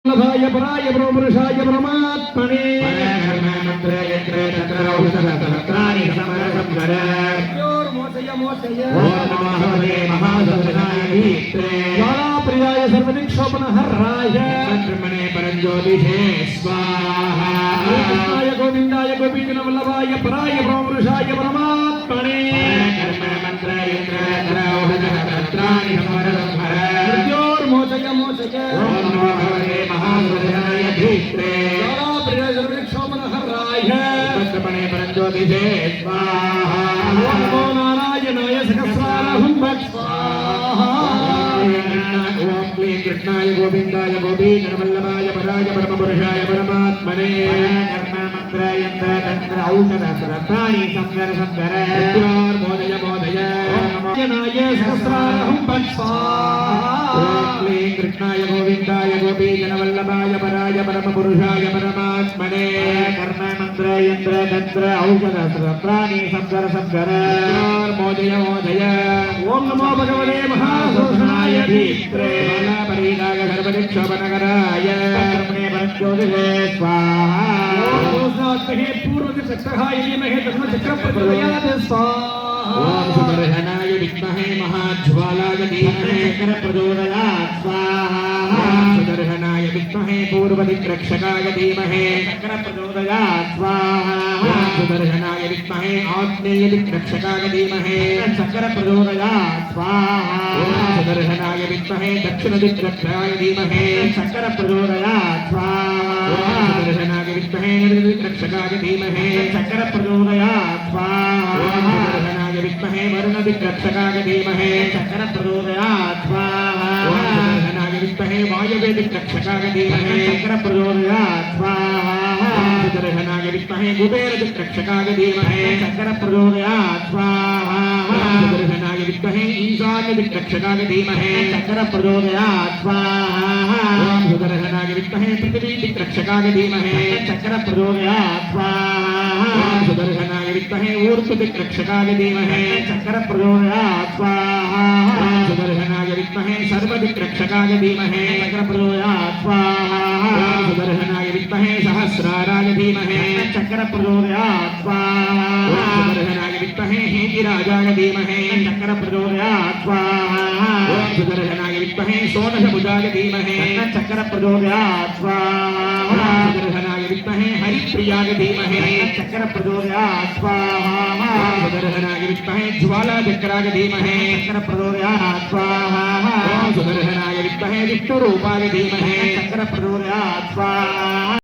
लभाय पराय ब्रह्मपुरुषाय परमात्मने प्रियाय सर्वदिक्षोपनहराय परंज्योतिषे स्वाहा गोविंदाय गोपीजनवल्लभाय पराय ब्रह्मपुरुषाय परमात्मने मोचय मोचय महासुराय धीत्रे प्रियाय सर्वदिक्षोपनहराय परंज्योतिषे स्वाहा नमो नारायणाय सहस्रारहुं स्वाहा ओम क्लीं कृष्णाय गोविंदाय गोपीजनवल्लभाय पराय परमपुरुषाय परमात्मने कर्ममन्त्रयन्त्र तन्त्र औषधसरतानि संगर मोदय मोदय नारायणाय सहस्रारहुं स्वाहा ओम क्लीं कृष्णाय गोविंदाय गोपीजनवल्लभाय पराय परमपुरुषाय परमात्मने कर्ममन्त्रयन्त्र तन्त्र औषधसरतानि संगर मोदय मोदय ओम नमो भगवते महासुराय धीत्रे परिणाय सर्वदिक्षोपनकराय परंज्योतिषे स्वाहा पूर्व चक्रहाय धर्म चक्र प्रचोदयात् स्वाहा ओम सुदर्शनाय विद्महे महाज्वालाय धीमहि चक्र प्रचोदयात् स्वाहा सुदर्शनाय विद्महे पूर्वदिक्रक्षकाय धीमहि चक्र प्रचोदयात् स्वाहा सुदर्शनाय विद्महे आग्नेयदिक्रक्षकाय धीमहि चक्र प्रचोदयात् स्वाहा सुदर्शनाय विद्महे दक्षिणदिक्रक्षकाय धीमहि चक्र प्रचोदयात् स्वाहा सुदर्शनाय विद्महे नैऋत्यदिक्रक्षकाय धीमहि चक्र प्रचोदयात् स्वाहा सुदर्शनाय विद्महे वरुणदिक्रक्षकाय धीमहि चक्र प्रचोदयात् स्वाहा सुदर्शनाय विद्महे वायव्यदिक्रक्षकाय धीमहि चक्र प्रचोदयात् स्वाहा सुदर्शनाय विद्महे कुबेरदिक्रक्षकाय धीमहि चक्र प्रचोदयात् स्वाहा सुदर्शनाय विद्महे ईशान्यदिक्रक्षकाय धीमहि चक्र प्रचोदयात् स्वाहा सुदर्शनाय विद्महे पृथ्वीदिक्रक्षकाय धीमहि चक्र प्रचोदयात् स्वाहा सुदर्शनाय विद्महे ऊर्ध्वदिक्रक्षकाय धीमहि चक्र प्रचोदयात् स्वाहा सुदर्शनाय विद्महे सर्वदिक्रक्षकाय धीमहि चक्र प्रचोदयात् स्वाहा सुदर्शनाय विद्महे सहस्राराय धीमहि चक्र प्रचोदयात् स्वाहा सुदर्शनाय विद्महे हेतिराजाय धीमहि चक्र प्रचोदयात् स्वाहा सुदर्शनाय विद्महे षोडशभुजाय धीमहि चक्र प्रचोदयात् स्वाहा सुदर्शनाय विद्महे हरिप्रियाय धीमहि चक्र प्रचोदयात् स्वाहा सुदर्शनाय विद्महे ज्वालाचक्राय धीमहि चक्र प्रचोदयात् स्वाहा सुदर्शनाय विद्महे विष्णुरूपाय धीमहि चक्र प्रचोदयात् स्वाहा